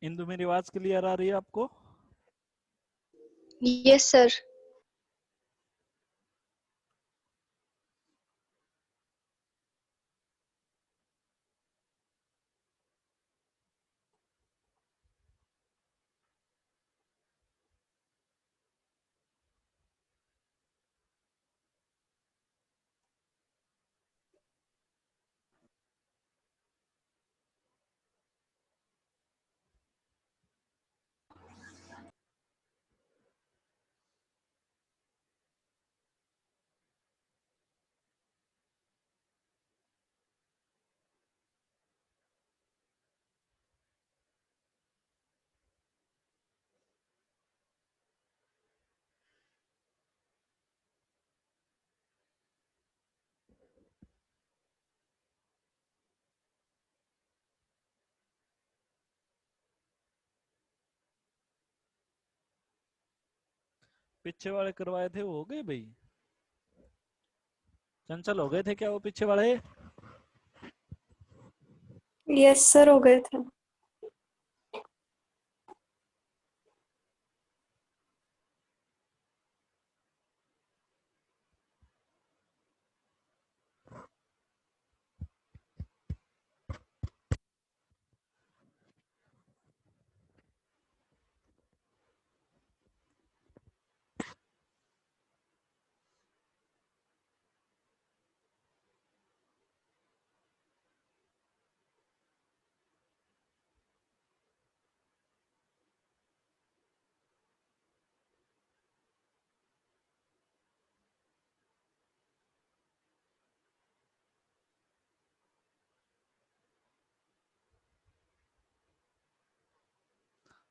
इंदु मेरी आवाज क्लियर आ रही है आपको? Yes sir. पीछे वाले करवाए थे वो हो गए भाई? चंचल हो गए थे क्या वो पीछे वाले? यस सर, हो गए थे।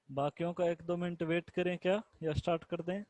बाकियों का 1-2 मिनट वेट करें क्या, या स्टार्ट कर दें?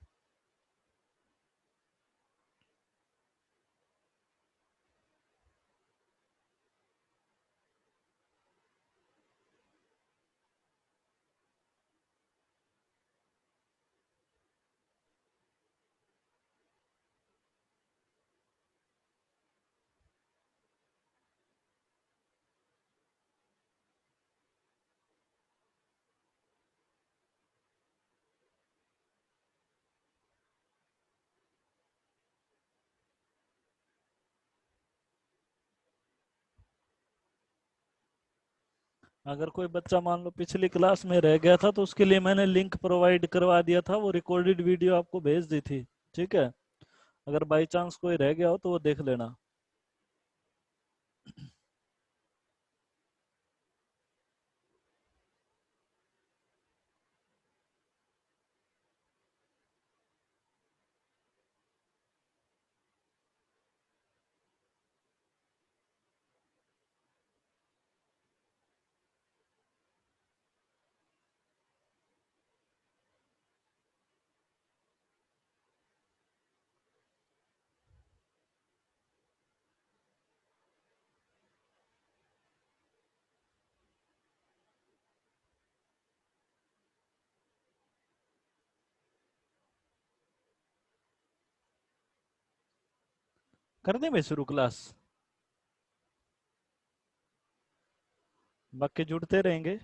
अगर कोई बच्चा मान लो पिछली क्लास में रह गया था तो उसके लिए मैंने लिंक प्रोवाइड करवा दिया था, वो रिकॉर्डेड वीडियो आपको भेज दी थी। ठीक है, अगर बाई चांस कोई रह गया हो तो वो देख लेना। कर दें मैं शुरू क्लास? बाकी जुड़ते रहेंगे।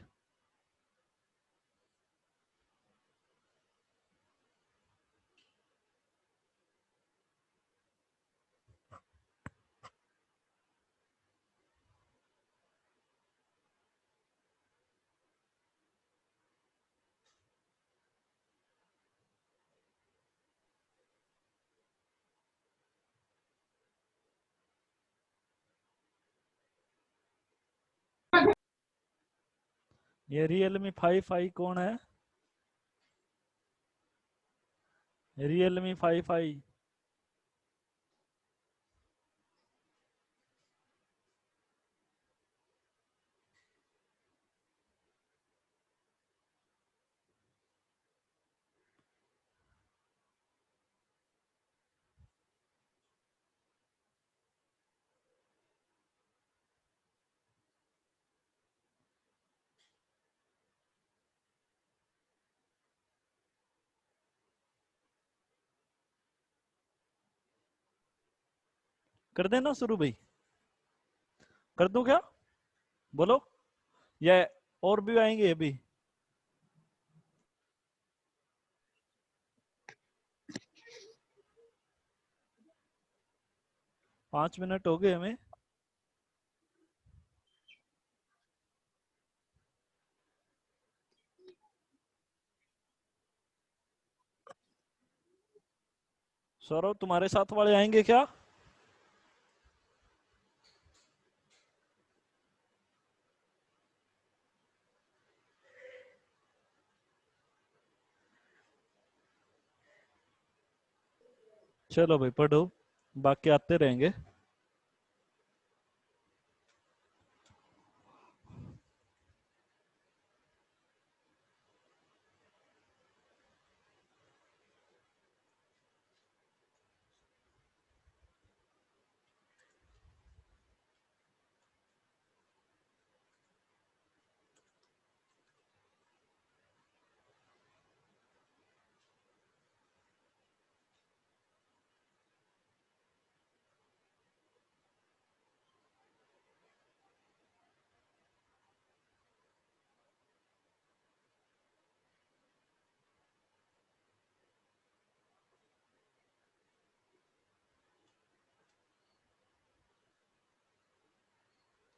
ये Realme 5i कौन है? Realme 5i। कर देना शुरू भाई? कर दूं क्या? बोलो, या और भी आएंगे अभी? 5 मिनट हो गए हमें। सौरभ तुम्हारे साथ वाले आएंगे क्या? चलो भाई पढ़ो, बाकी आते रहेंगे।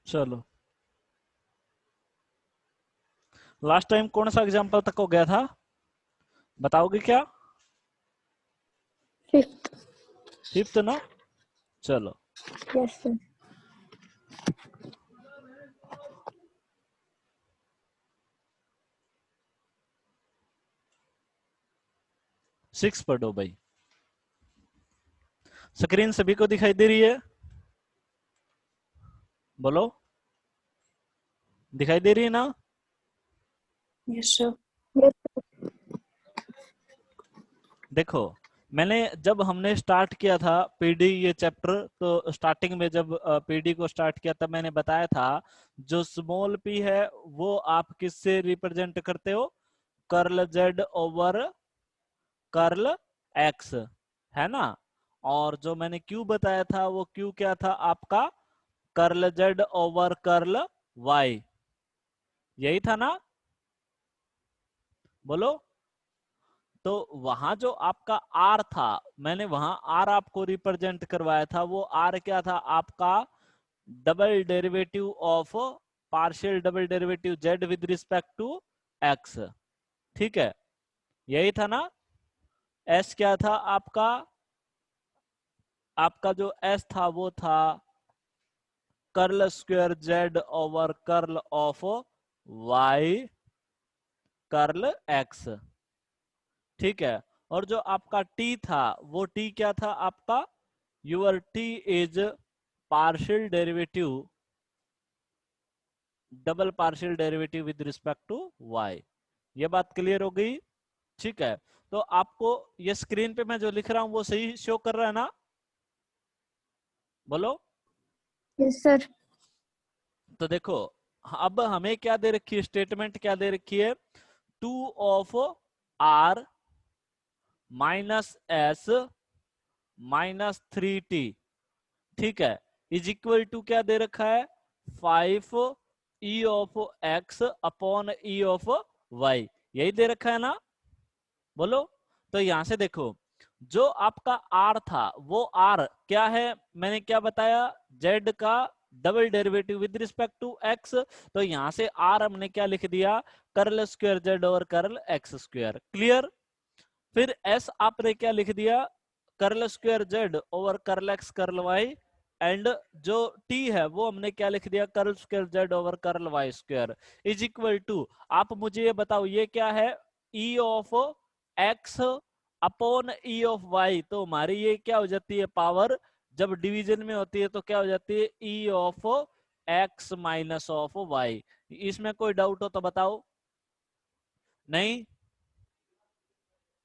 चलो, लास्ट टाइम कौन सा एग्जाम्पल तक हो गया था, बताओगे क्या? 5th। 5th ना? चलो, यस सर। 6 पढ़ो भाई। स्क्रीन सभी को दिखाई दे रही है? बोलो, दिखाई दे रही है ना? Yes sir. देखो, मैंने जब हमने स्टार्ट किया था पीडी ये चैप्टर, तो स्टार्टिंग में जब पीडी को स्टार्ट किया तब मैंने बताया था जो स्मॉल पी है वो आप किससे रिप्रेजेंट करते हो? Curl Z over curl x, है ना? और जो मैंने क्यू बताया था वो क्यू क्या था आपका? Curl Z over curl Y, यही था ना? बोलो। तो वहां जो आपका आर था, मैंने वहां आर आपको रिप्रेजेंट करवाया था, वो आर क्या था आपका? Double derivative of partial double derivative Z with respect to X, ठीक है? यही था ना? एस क्या था आपका? आपका जो एस था वो था curl square Z over curl of Y curl X, ठीक है? और जो आपका टी था वो टी क्या था आपका? Your T is partial derivative double partial derivative with respect to Y. ये बात क्लियर हो गई? ठीक है, तो आपको ये स्क्रीन पे मैं जो लिख रहा हूं वो सही शो कर रहा है ना? बोलो। Yes sir. तो देखो, अब हमें क्या दे रखी है, स्टेटमेंट क्या दे रखी है? 2 of R minus S minus 3t, ठीक है, इज इक्वल टू क्या दे रखा है? 5 E of X upon E of Y, यही दे रखा है ना? बोलो। तो यहां से देखो, जो आपका आर था वो आर क्या है? मैंने क्या बताया? जेड का double derivative with respect to X. तो यहां से आर हमने क्या लिख दिया? Curl square Z over curl X square, clear? फिर एस आपने क्या लिख दिया? Curl square Z over curl X curl Y, and जो टी है वो हमने क्या लिख दिया? Curl square Z over curl Y square, is equal to, आप मुझे ये बताओ ये क्या है? E of X upon E of Y. तो हमारी ये क्या हो जाती है पावर? जब डिवीजन में होती है तो क्या हो जाती है? E of X minus of Y. इसमें कोई डाउट हो तो बताओ। नहीं?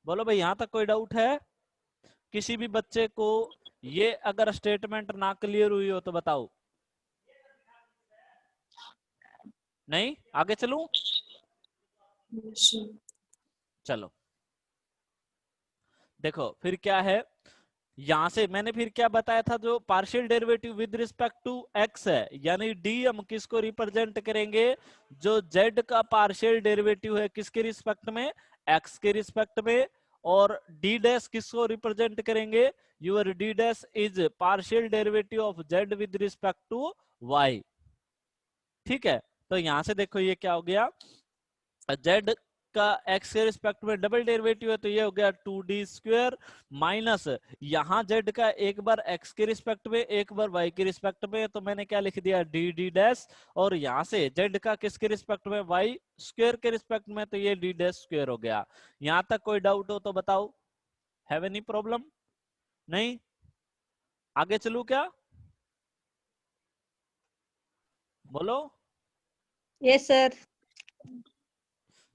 बोलो भाई, यहां तक कोई डाउट है? किसी भी बच्चे को ये अगर स्टेटमेंट ना क्लियर हुई हो तो बताओ। नहीं? आगे चलूं? Yes sir. चलो, देखो फिर क्या है, यहां से मैंने फिर क्या बताया था? जो partial derivative with respect to X है, यानी डी हम किसको रिप्रेजेंट करेंगे? जो जेड का पार्शियल डेरिवेटिव है किसके रिस्पेक्ट में? एक्स के रिस्पेक्ट में। और डी डैश किसको रिप्रेजेंट करेंगे? Your D dash is partial derivative of Z with respect to Y. ठीक है, तो यहां से देखो ये क्या हो गया, जेड का एक्स के रिस्पेक्ट में डबल डेरिवेटिव है तो ये हो गया 2d² माइनस यहां जेड का एक बार एक्स के रिस्पेक्ट में एक बार वाई के रिस्पेक्ट में, तो मैंने क्या लिख दिया डी डी डैश, और यहां से जेड का किसके रिस्पेक्ट में? वाई स्क्वायर के रिस्पेक्ट में, तो ये डी डैश स्क्वायर हो गया। यहां तक कोई डाउट हो तो बताओ, हैव एनी प्रॉब्लम? नहीं? आगे चलू क्या? बोलो। Yes sir.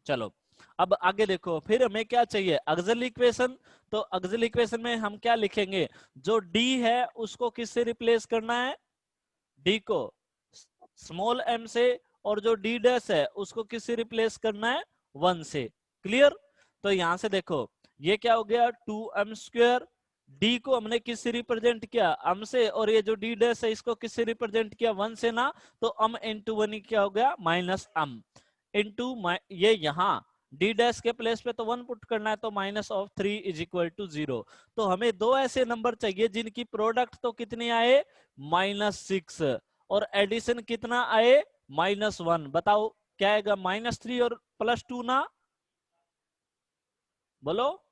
चलो अब आगे देखो, फिर हमें क्या चाहिए? Auxiliary equation. तो ऑक्सिलरी इक्वेशन में हम क्या लिखेंगे? जो डी है उसको किससे रिप्लेस करना है? डी को स्मॉल एम से, और जो डी डैश है उसको किससे रिप्लेस करना है? 1 से। क्लियर? तो यहां से देखो ये क्या हो गया 2m²। डी को हमने किससे रिप्रेजेंट किया? m से, और ये जो डी डैश है इसको किससे रिप्रेजेंट किया? 1 से ना, तो m इंटू 1 क्या हो गया? माइनस m इंटू ये यहाँ डी डैश के प्लेस पे तो 1 पुट करना है, तो -3 इज इक्वल टू 0। तो हमें दो ऐसे नंबर चाहिए जिनकी प्रोडक्ट तो कितनी आए? -6, और एडिशन कितना आए? -1। बताओ क्या आएगा? -3 और +2 ना? बोलो।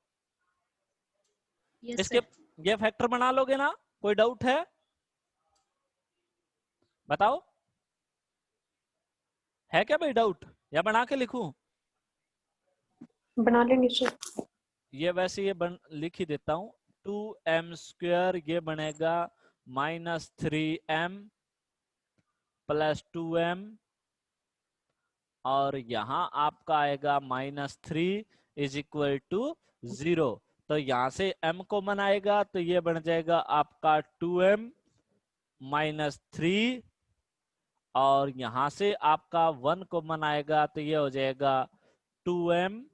Yes, इसके sir. ये फैक्टर बना लोगे ना? कोई डाउट है? बताओ, है क्या भाई डाउट, या बना के लिखूं? बना लेंगे सर। ये वैसे ये लिख ही देता हूं। 2m² ये बनेगा -3m + 2m, और यहां आपका आएगा -3 इज इक्वल टू 0। तो यहां से m को बनाएगा तो ये बन जाएगा आपका 2m -3, और यहां से आपका 1 को बनाएगा तो ये हो जाएगा 2m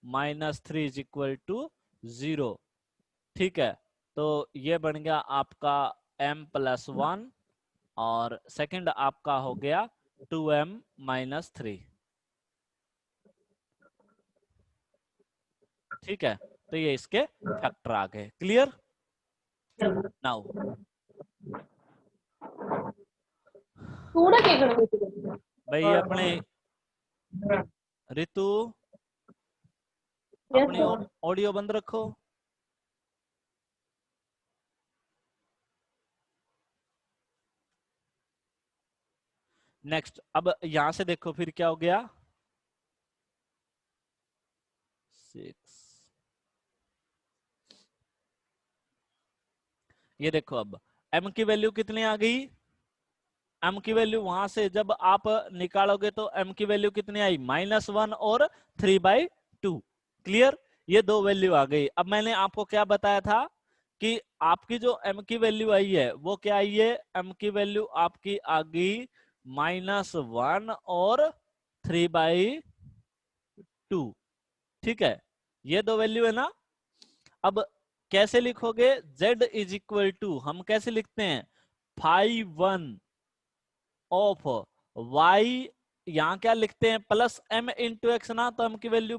-3 इज इक्वल टू 0। ठीक है, तो ये बन गया आपका m + 1, और सेकंड आपका हो गया 2m -3। ठीक है, तो ये इसके फैक्टर आ गए। क्लियर? नाउ थोड़ा क्या भाई अपने ऋतु अपनी ऑडियो बंद रखो। नेक्स्ट, अब यहां से देखो फिर क्या हो गया 6। ये देखो अब m की वैल्यू कितनी आ गई? m की वैल्यू वहां से जब आप निकालोगे तो m की वैल्यू कितनी आई? -1 और 3/2। क्लियर? ये दो वैल्यू आ गई। अब मैंने आपको क्या बताया था कि आपकी जो m की वैल्यू आई है वो क्या आई है? m की वैल्यू आपकी आ गई -1 और 3/2। ठीक है, ये दो वैल्यू है ना? अब कैसे लिखोगे? z इज इक्वल टू, हम कैसे लिखते हैं? 5/1 ऑफ y, यहां क्या लिखते हैं? +m इंटू x ना, तो m की वैल्यू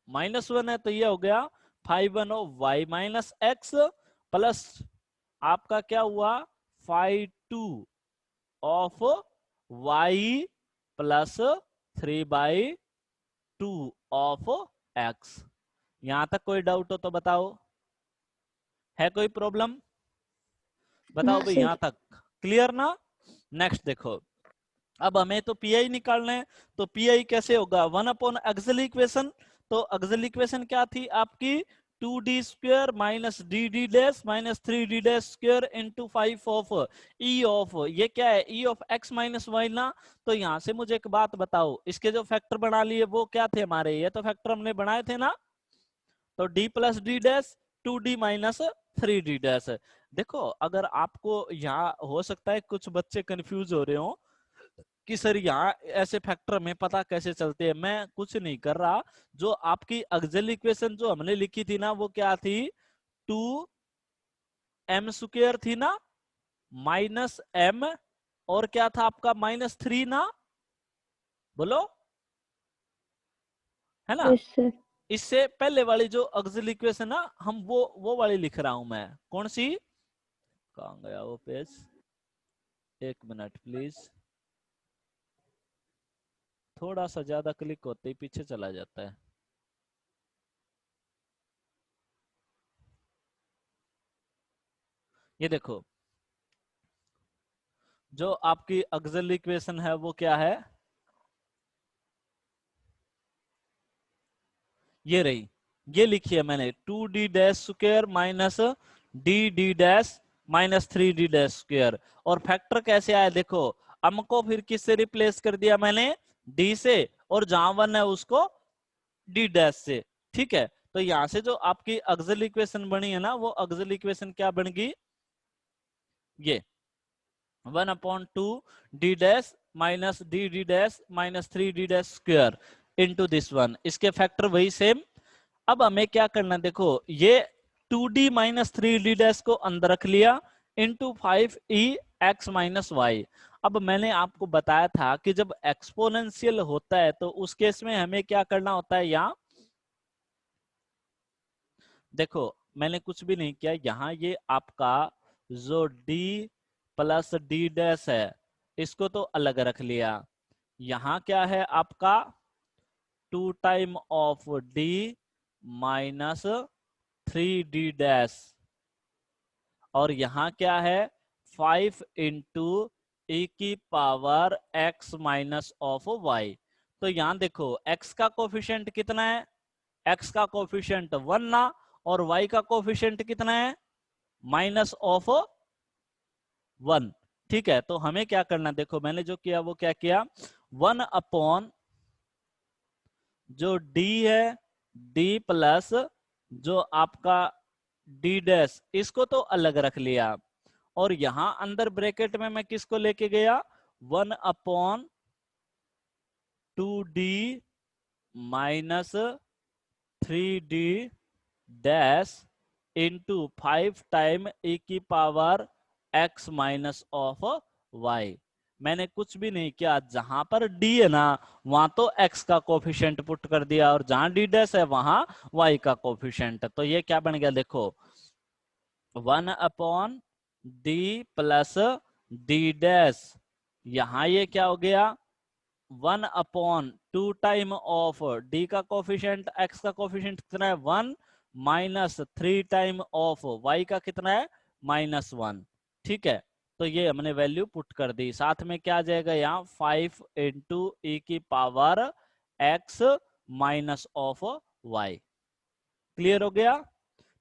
-1 है तो ये हो गया 5/1 ऑफ y - x, प्लस आपका क्या हुआ 5/2 of y plus 3/2 of x। यहां तक कोई डाउट हो तो बताओ, है कोई प्रॉब्लम? बताओ ना भाई, सर। यहां तक क्लियर ना? नेक्स्ट देखो, अब हमें तो पीआई निकालना है, तो पीआई कैसे होगा? 1/, ऑक्सिलरी इक्वेशन। तो ऑक्सिलरी इक्वेशन क्या थी आपकी? 2d² - dd dash -3d dash square into 5 of e of, ये क्या है? e ऑफ x - y ना। तो यहां से मुझे एक बात बताओ, इसके जो फैक्टर बना लिए वो क्या थे हमारे? ये तो फैक्टर हमने बनाए थे ना। तो d + d dash 2d - 3d dash. देखो अगर आपको यहाँ हो सकता है कुछ बच्चे कंफ्यूज हो रहे हो कि सर यहाँ ऐसे फैक्टर में पता कैसे चलते हैं। मैं कुछ नहीं कर रहा, जो आपकी ऑक्सिलरी इक्वेशन जो हमने लिखी थी ना वो क्या थी? 2m² थी ना, -m, और क्या था आपका? -3 ना? बोलो, है ना? Yes sir. इससे पहले वाली जो ऑक्सिलरी इक्वेशन ना, हम वो वाली लिख रहा हूं मैं। कौन सी? कहां गया वो पेज? एक मिनट प्लीज, थोड़ा सा ज्यादा क्लिक होते ही पीछे चला जाता है। ये देखो, जो आपकी ऑक्सिलरी इक्वेशन है वो क्या है? ये रही, ये लिखी है मैंने, 2d dash square minus D dash minus 3d dash square. और फैक्टर कैसे आया देखो, अम को फिर किससे रिप्लेस कर दिया मैंने? d से, और जहां वन है उसको d डैश से। ठीक है, तो यहां से जो आपकी ऑक्सिलरी इक्वेशन बनी है ना, वो ऑक्सिलरी इक्वेशन क्या बन गई? ये 1/2 d dash minus D dash minus 3d dash square into this one. इसके फैक्टर वही सेम। अब हमें क्या करना है देखो, ये 2d माइनस 3d डैश को अंदर रख लिया into 5e x minus Y. अब मैंने आपको बताया था कि जब एक्सपोनेंशियल होता है तो उस केस में हमें क्या करना होता है। यहाँ देखो, मैंने कुछ भी नहीं किया, यहाँ ये आपका जो d प्लस डी डैश है इसको तो अलग रख लिया। यहाँ क्या है आपका 2 time of d minus 3d dash, और यहां क्या है 5 इंटू ई की power x minus of Y. तो यहां देखो x का कोफिशिएंट कितना है? x का कोफिशिएंट 1 ना, और y का कोफिशिएंट कितना है? Minus of 1। ठीक है, तो हमें क्या करना, देखो मैंने जो किया वो क्या किया, 1 अपॉन जो d है, d प्लस जो आपका d डैश, इसको तो अलग रख लिया, और यहां अंदर ब्रैकेट में मैं किसको लेके गया, 1/2d minus 3d dash into 5 time e की power x minus of y। मैंने कुछ भी नहीं किया, जहां पर d है ना वहां तो x का कोफिशिएंट पुट कर दिया, और जहां d डैश है वहां y का कोफिशिएंट। तो ये क्या बन गया देखो, 1/d प्लस d डैश, यहां ये क्या हो गया 1/2 टाइम ऑफ d का कोफिशिएंट, x का कोफिशिएंट कितना है 1, माइनस 3 टाइम ऑफ y का कितना है -1। ठीक है, तो ये हमने वैल्यू पुट कर दी। साथ में क्या आ जाएगा यहाँ 5 इंटू ई की power x minus of y। Clear हो गया?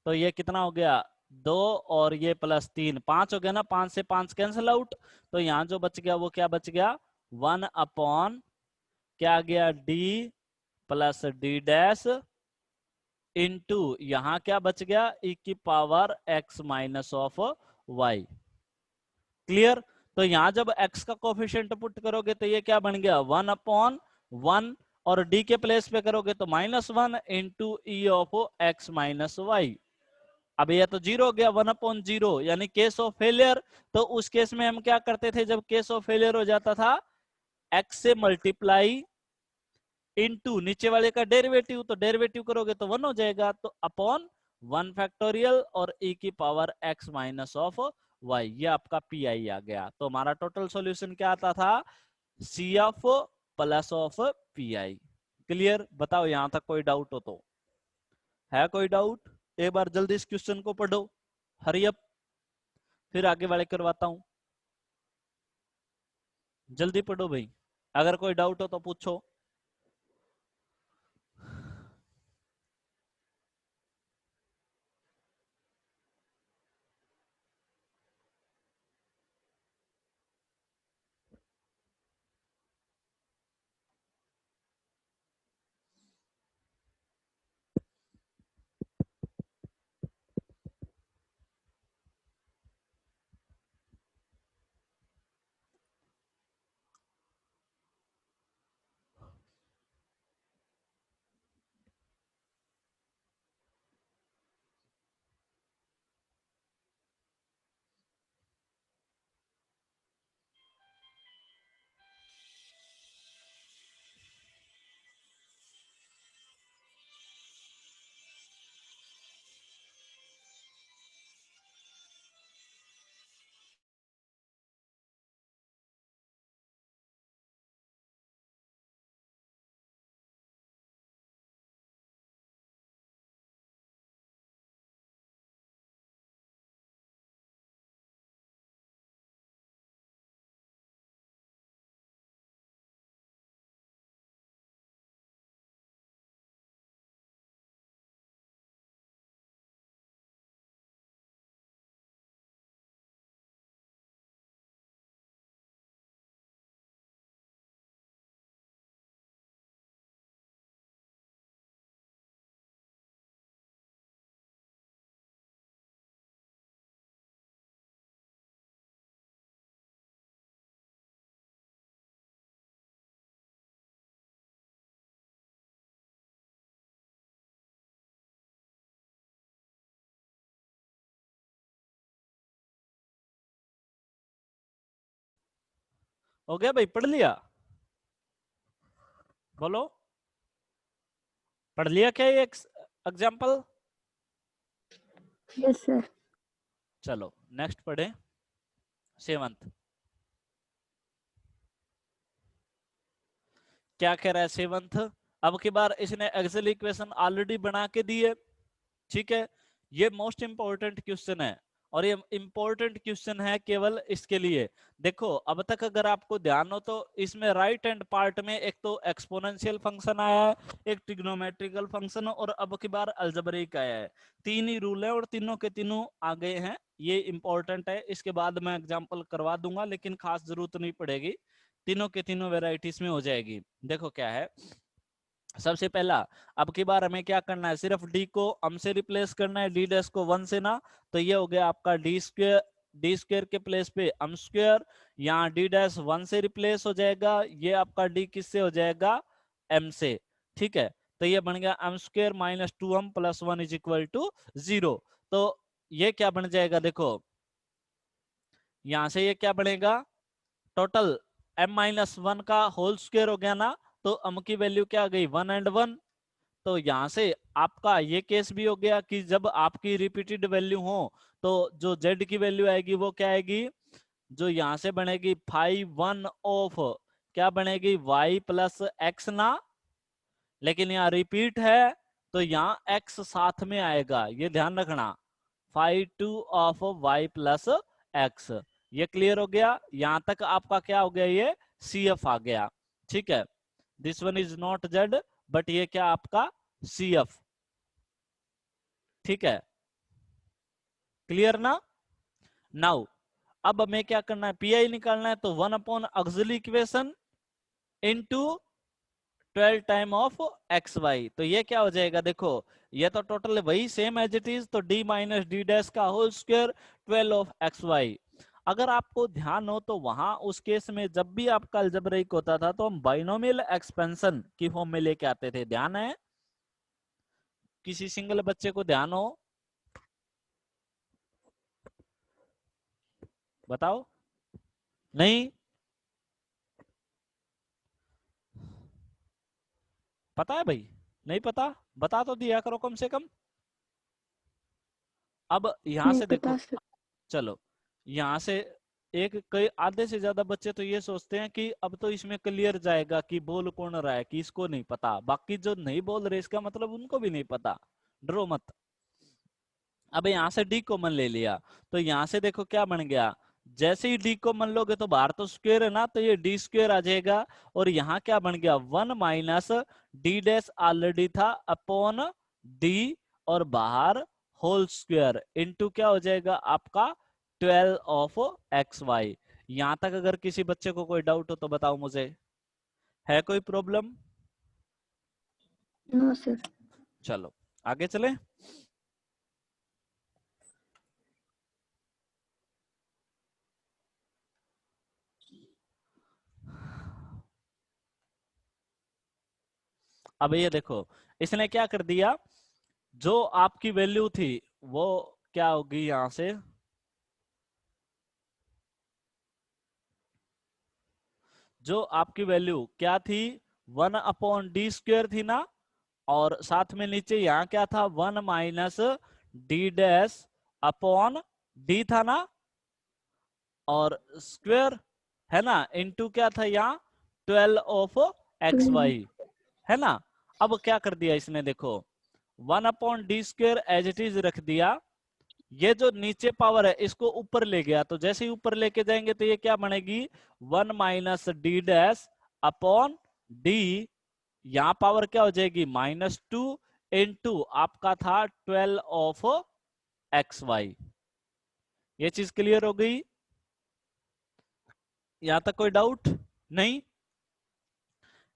तो ये कितना हो गया 2, और ये +3, 5 हो गया ना, 5 से 5 कैंसिल आउट। तो यहाँ जो बच गया वो क्या बच गया, 1 अपॉन क्या गया d plus D dash into यहां क्या बच गया e की power x minus of y। Clear? तो यहां जब x का कोफिशिएंट पुट करोगे तो ये क्या बन गया 1/1, और d के प्लेस पे करोगे तो -1 into E of x minus Y. अब ये तो 0 हो गया, 1/0, यानी केस ऑफ फेलियर। तो उस केस में हम क्या करते थे, जब केस ऑफ फेलियर हो जाता था, x से मल्टीप्लाई इनटू नीचे वाले का डेरिवेटिव, तो डेरिवेटिव करोगे तो 1 हो जाएगा, तो अपॉन 1 फैक्टोरियल और e की power x minus of y। ये आपका पी आई आ गया। तो हमारा टोटल सॉल्यूशन क्या आता था, C F plus of P I. Clear? बताओ यहां तक कोई डाउट हो तो? है कोई डाउट? एक बार जल्दी इस क्वेश्चन को पढ़ो, हरी अप, फिर आगे वाले करवाता हूं। जल्दी पढ़ो भाई, अगर कोई डाउट हो तो पूछो। हो गया भाई, पढ़ लिया? बोलो, पढ़ लिया क्या ये एग्जाम्पल? Yes sir. चलो नेक्स्ट पढ़े, सेवंथ। क्या कह रहा है सेवंथ? अब की बार इसने एक्सेल इक्वेशन ऑलरेडी बना के दी है, ठीक है। ये मोस्ट इंपॉर्टेंट क्वेश्चन है, और ये इंपॉर्टेंट क्वेश्चन है केवल इसके लिए। देखो अब तक अगर आपको ध्यान हो तो इसमें राइट हैंड पार्ट में एक तो एक्सपोनेंशियल फंक्शन आया है, एक ट्रिग्नोमेट्रिकल फंक्शन, और अब की बार अलजेब्रिक आया है। तीन ही रूल है और तीनों के तीनों आ गए हैं। ये इंपॉर्टेंट है, इसके बाद मैं एग्जाम्पल करवा दूंगा, लेकिन खास जरूरत नहीं पड़ेगी, तीनों के तीनों वेराइटीज में हो जाएगी। देखो क्या है, सबसे पहला, अब की बार हमें क्या करना है, सिर्फ डी को हम से रिप्लेस करना है, डी डैश को 1 से ना। तो ये हो गया आपका डी स्क्वायर, डी स्क्वायर के प्लेस पे m स्क्वायर, यहाँ डी डैश 1 से रिप्लेस हो जाएगा, ये आपका डी किससे हो जाएगा, m से, ठीक है। तो ये बन गया m square minus 2m plus 1 is equal to 0। तो ये क्या बन जाएगा, देखो यहां से ये क्या बनेगा, टोटल m माइनस 1 का होल स्क्वायर हो गया ना, तो m की वैल्यू क्या आ गई, 1 एंड 1। तो यहां से आपका ये केस भी हो गया कि जब आपकी रिपीटेड वैल्यू हो तो जो z की वैल्यू आएगी वो क्या आएगी, जो यहां से बनेगी 5 1 ऑफ क्या बनेगी, y प्लस एक्स ना, लेकिन यहाँ रिपीट है तो यहाँ x साथ में आएगा, ये ध्यान रखना, 5 2 ऑफ y प्लस एक्स। ये क्लियर हो गया, यहां तक आपका क्या हो गया, ये CF आ गया, ठीक है। This one is not z, but ये क्या आपका CF, ठीक है, क्लियर ना। नाउ अब हमें क्या करना है, पीआई निकालना है, तो 1 upon auxiliary equation into 12 time of X Y. तो ये क्या हो जाएगा, देखो ये तो टोटल वही सेम एज इट इज, तो डी माइनस डी डैश का whole square 12 of X Y. अगर आपको ध्यान हो तो वहां उस केस में जब भी आपका अलजेब्रिक होता था तो हम बाइनोमियल एक्सपेंशन की फॉर्म में लेके आते थे, ध्यान है, किसी सिंगल बच्चे को ध्यान हो, बताओ, नहीं पता है भाई, नहीं पता, बता तो दिया करो कम से कम। अब यहां नहीं से पता देखो, सर। चलो यहां से एक कई आधे से ज्यादा बच्चे तो ये सोचते हैं कि अब तो इसमें क्लियर जाएगा कि बोल कौन रहा है, कि इसको नहीं पता, बाकी जो नहीं बोल रहे इसका मतलब उनको भी नहीं पता, डरो मत। अब यहाँ से डी कॉमन ले लिया, तो यहाँ से देखो क्या बन गया, जैसे ही डी कॉमन लोगे तो बाहर तो स्क्वायर है ना, तो ये डी स्क्वायर आ जाएगा, और यहाँ क्या बन गया, 1 माइनस डी डैश ऑलरेडी था अपॉन डी, और बाहर होल स्क्वायर इनटू क्या हो जाएगा आपका 12 ऑफ एक्स वाई। यहां तक अगर किसी बच्चे को कोई डाउट हो तो बताओ मुझे, है कोई प्रॉब्लम? No sir. चलो आगे चले। अब ये देखो इसने क्या कर दिया, जो आपकी वैल्यू थी वो क्या होगी, यहां से जो आपकी वैल्यू क्या थी, 1 अपॉन डी स्क्वायर थी ना, और साथ में नीचे यहाँ क्या था, 1 minus D dash upon D था ना, और स्क्वायर है ना, इनटू क्या था यहाँ 12 ऑफ एक्स वाई, है ना। अब क्या कर दिया इसने, देखो 1 upon D square as it is रख दिया, ये जो नीचे पावर है इसको ऊपर ले गया, तो जैसे ही ऊपर लेके जाएंगे तो ये क्या बनेगी, 1 minus D dash upon D, यहां पावर क्या हो जाएगी, -2 इनटू आपका था 12 ऑफ एक्स वाई। ये चीज क्लियर हो गई, यहां तक कोई डाउट नहीं।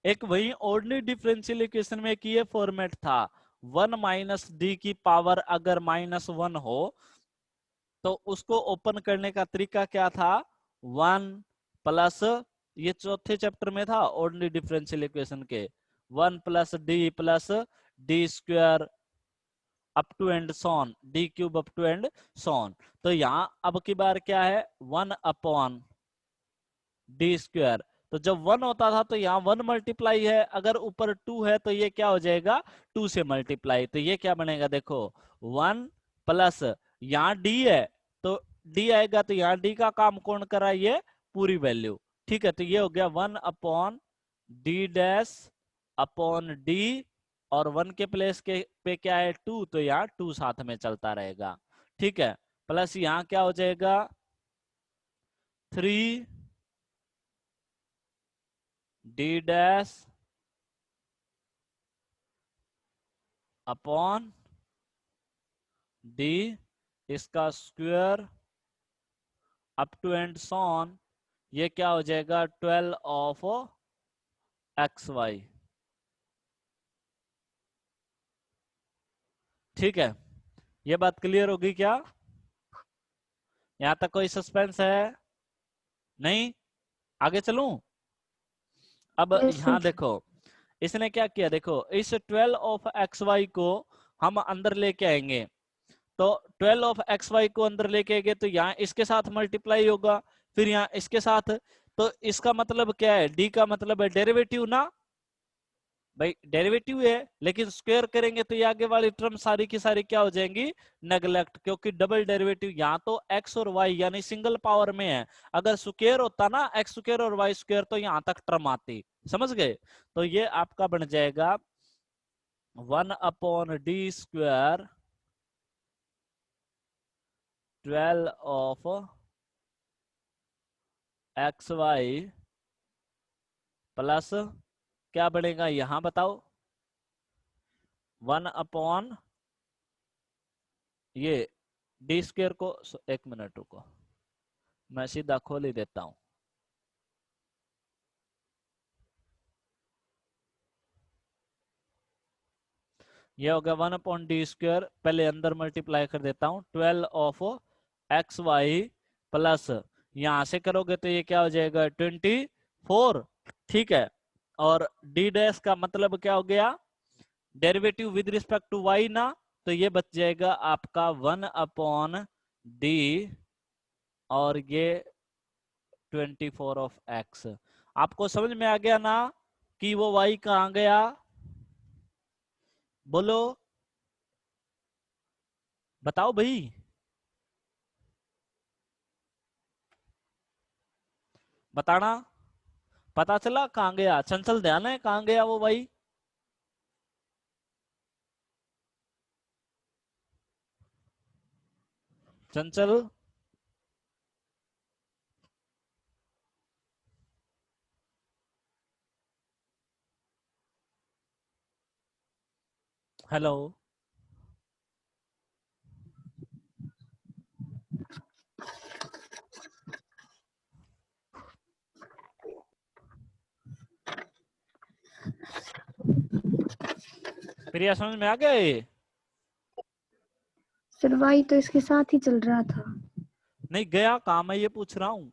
एक वही ऑर्डिनरी डिफरेंशियल इक्वेशन में कि ये फॉर्मेट था, 1 माइनस डी की पावर अगर -1 हो तो उसको ओपन करने का तरीका क्या था, 1 प्लस, ये चौथे चैप्टर में था ऑर्डिनरी डिफरेंशियल इक्वेशन के, 1 plus D square up to and so on, D cube up to and so on. तो यहाँ अब की बार क्या है, 1 अपॉन डी स्क्वायर। तो जब 1 होता था तो यहाँ 1 मल्टीप्लाई है, अगर ऊपर 2 है तो ये क्या हो जाएगा 2 से मल्टीप्लाई। तो ये क्या बनेगा देखो 1 प्लस यहाँ डी है तो डी आएगा, तो यहाँ डी का काम कौन करा ये पूरी वैल्यू। ठीक है, तो ये हो गया 1 upon D dash upon D, और 1 के प्लेस के पे क्या है 2, तो यहाँ 2 साथ में चलता रहेगा। ठीक है, प्लस यहाँ क्या हो जाएगा 3 डी डैश अपॉन डी इसका square up to and so on, ये क्या हो जाएगा 12 ऑफ एक्स वाई। ठीक है, ये बात क्लियर होगी क्या? यहां तक कोई सस्पेंस है? नहीं, आगे चलूं? अब Yes, यहां sir. देखो इसने क्या किया, देखो इस 12 ऑफ एक्स वाई को हम अंदर लेके आएंगे, तो 12 ऑफ एक्स वाई को अंदर लेके आएंगे तो यहाँ इसके साथ मल्टीप्लाई होगा, फिर यहाँ इसके साथ, तो इसका मतलब क्या है डी का मतलब है डेरिवेटिव ना भाई, डेरिवेटिव है, लेकिन स्क्वायर करेंगे तो ये आगे वाली टर्म सारी की सारी क्या हो जाएंगी नेग्लेक्ट, क्योंकि डबल डेरिवेटिव यहाँ तो एक्स और वाई यानी सिंगल पावर में है। अगर स्क्वायर होता ना एक्स स्क्वायर और वाई स्क्वायर तो यहाँ तक टर्म आती, समझ गए? तो ये आपका बन जाएगा 1 upon D square 12 of X Y plus क्या बनेगा यहां बताओ 1 अपॉन ये डी स्क्वायर को, एक मिनट रुको मैं सीधा खोल ही देता हूं। ये हो गया 1 अपॉन डी स्क्वायर, पहले अंदर मल्टीप्लाई कर देता हूं 12 ऑफ एक्स वाई प्लस यहां से करोगे तो ये क्या हो जाएगा 24। ठीक है, और डी डैश का मतलब क्या हो गया derivative with respect to Y ना, तो ये बच जाएगा आपका 1 अपॉन डी और ये 24 ऑफ एक्स। आपको समझ में आ गया ना कि वो वाई कहां गया? बोलो बताओ भाई, बताना। पता चला कहां गया? चंचल ध्यान है कहां गया वो भाई? चंचल हेलो, प्रिया समझ में आ गया ये? सर वाई तो इसके साथ ही चल रहा था। नहीं गया कहां, मैं ये पूछ रहा हूं।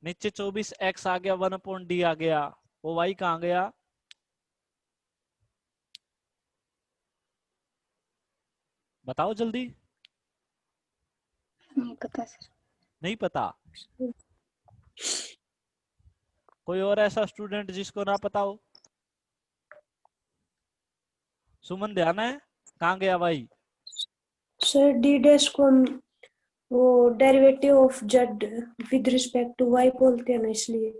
नीचे 24 एक्स आ गया 1 अपॉन डी आ गया, वो वाई कहां गया? बताओ जल्दी। नहीं पता सर। नहीं पता? कोई और ऐसा स्टूडेंट जिसको ना पता हो? सुमन ध्यान है कहां गया भाई? सर डी डैश को हम वो derivative of Z with respect to Y बोलते हैं ना, इसलिए।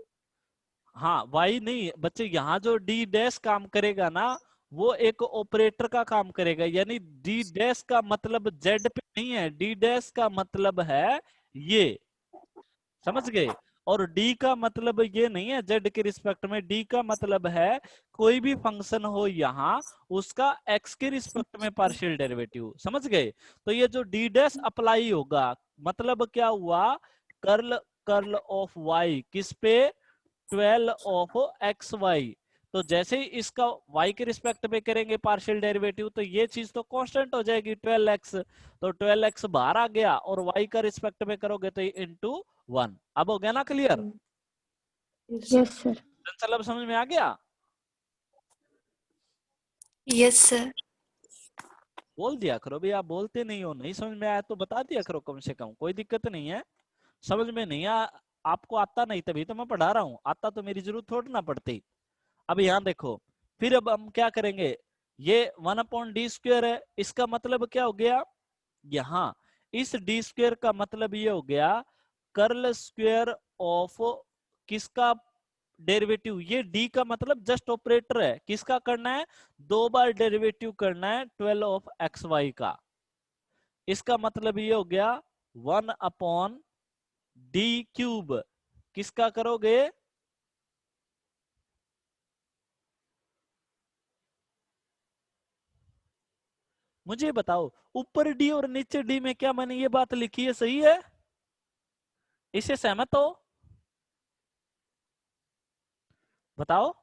हाँ वाई नहीं बच्चे, यहाँ जो डी डैश काम करेगा ना वो एक ऑपरेटर का काम करेगा, यानी डी डैश का मतलब जेड पे नहीं है, डी डैश का मतलब है ये, समझ गए? और डी का मतलब ये नहीं है जेड के रिस्पेक्ट में, डी का मतलब है कोई भी फंक्शन हो यहाँ उसका एक्स के रिस्पेक्ट में पार्शियल डेरिवेटिव, समझ गए? तो ये जो डी डैश अप्लाई होगा मतलब क्या हुआ कर्ल कर्ल ऑफ वाई किस पे 12 ऑफ एक्स वाई, तो जैसे ही इसका y के रिस्पेक्ट में करेंगे पार्शियल डेरिवेटिव तो ये चीज तो कांस्टेंट हो जाएगी 12x, तो 12x बाहर आ गया और y का रिस्पेक्ट में करोगे तो इनटू 1। अब हो गया ना क्लियर? Yes sir. चल अब समझ में आ गया? Yes sir. बोल दिया करो भैया, आप बोलते नहीं हो, नहीं समझ में आया तो बता दिया करो कम से कम, कोई दिक्कत नहीं है। समझ में नहीं आपको आता नहीं तभी तो मैं पढ़ा रहा हूं, आता तो मेरी जरूरत थोड़ी ना पड़ती। अब यहाँ देखो, फिर अब हम क्या करेंगे, ये 1/d² है, इसका मतलब क्या हो गया, यहाँ इस d² का मतलब ये हो गया कर्ल स्क्वायर ऑफ किसका डेरिवेटिव, ये d का मतलब जस्ट ऑपरेटर है, किसका करना है, 2 बार डेरिवेटिव करना है 12 का। इसका मतलब ये हो गया 1/d³, किसका करोगे, मुझे बताओ, ऊपर डी और नीचे डी में क्या मैंने ये बात लिखी है सही है, इससे सहमत हो, बताओ।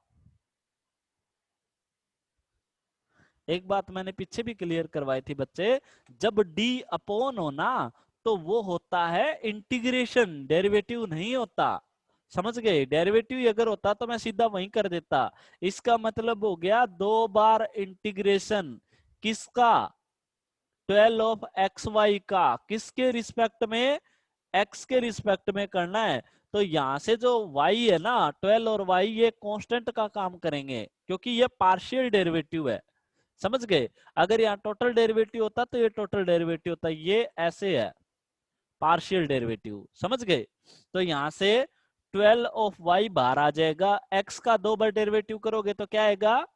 एक बात मैंने पीछे भी क्लियर करवाई थी बच्चे, जब डी अपॉन हो ना तो वो होता है इंटीग्रेशन, डेरिवेटिव नहीं होता, समझ गए, डेरिवेटिव अगर होता तो मैं सीधा वहीं कर देता। इसका मतलब हो गया 2 बार इंटीग्रेशन किसका, 12 का, किसके रिस्पेक्ट में, x के रिस्पेक्ट में करना है। तो यहां से जो y है ना 12 और y ये कांस्टेंट का काम करेंगे, क्योंकि ये पार्शियल डेरिवेटिव है, समझ गए। अगर यहाँ टोटल डेरिवेटिव होता तो ये टोटल डेरिवेटिव होता, ये ऐसे है पार्शियल डेरिवेटिव, समझ गए। तो यहां से 12 बाहर आ जाएगा, x का 2 बार डेरिवेटिव करोगे तो क्या आएगा,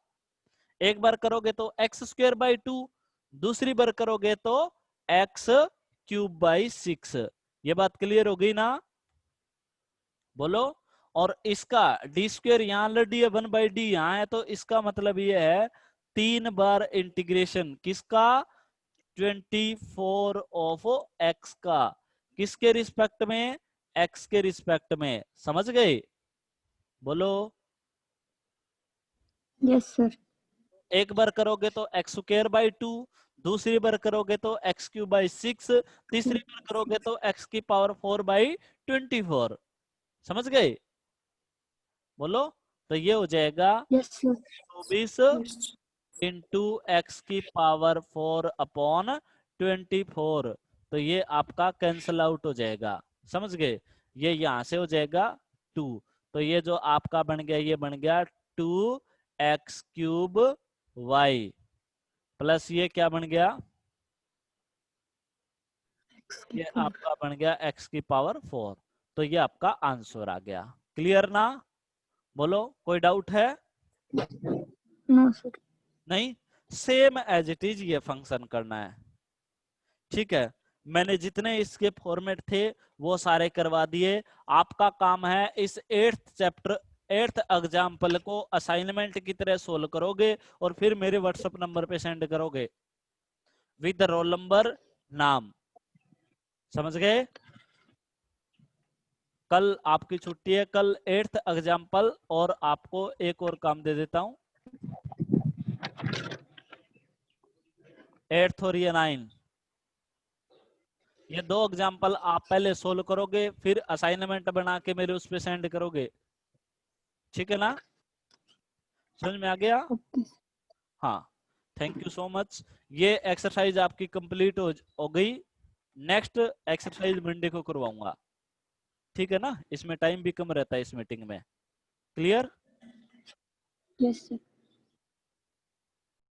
एक बार करोगे तो x²/2, दूसरी बार करोगे तो x³ 6। ये बात क्लियर हो गई ना, बोलो। और इसका d² यहाँ ऑलरेडी है, 1/d यहाँ है, तो इसका मतलब ये है 3 बार इंटीग्रेशन किसका, 24 ऑफ x का, किसके रिस्पेक्ट में, x के रिस्पेक्ट में, समझ गए, बोलो। Yes sir. एक बार करोगे तो x²/2, दूसरी बार करोगे तो x³/6, तीसरी बार करोगे तो x⁴/24, समझ गए, बोलो। तो ये हो जाएगा yes sir. 24 Yes. Into x⁴/24। तो ये आपका कैंसल आउट हो जाएगा, समझ गए, ये यहां से हो जाएगा 2। तो ये जो आपका बन गया, ये बन गया 2x³ प्लस ये क्या बन गया, ये आपका बन गया x⁴। तो ये आपका आंसर आ गया, क्लियर ना, बोलो, कोई डाउट है, नो सर। नहीं, सेम एज इट इज ये फंक्शन करना है, ठीक है। मैंने जितने इसके फॉर्मेट थे वो सारे करवा दिए, आपका काम है इस 8th एग्जाम्पल को असाइनमेंट की तरह सोल्व करोगे और फिर मेरे व्हाट्सएप नंबर पे सेंड करोगे विद रोल नंबर, नाम, समझ गए। कल आपकी छुट्टी है, कल 8th एग्जाम्पल, और आपको एक और काम दे देता हूं, 8th और ये 9, ये 2 एग्जाम्पल आप पहले सोल्व करोगे, फिर असाइनमेंट बना के मेरे उस पे सेंड करोगे, ठीक है ना, समझ में आ गया, ओके। हाँ, थैंक यू सो मच। ये एक्सरसाइज आपकी कंप्लीट हो गई, नेक्स्ट एक्सरसाइज मंडे को करवाऊंगा, ठीक है ना, इसमें टाइम भी कम रहता है इस मीटिंग में, क्लियर। Yes sir.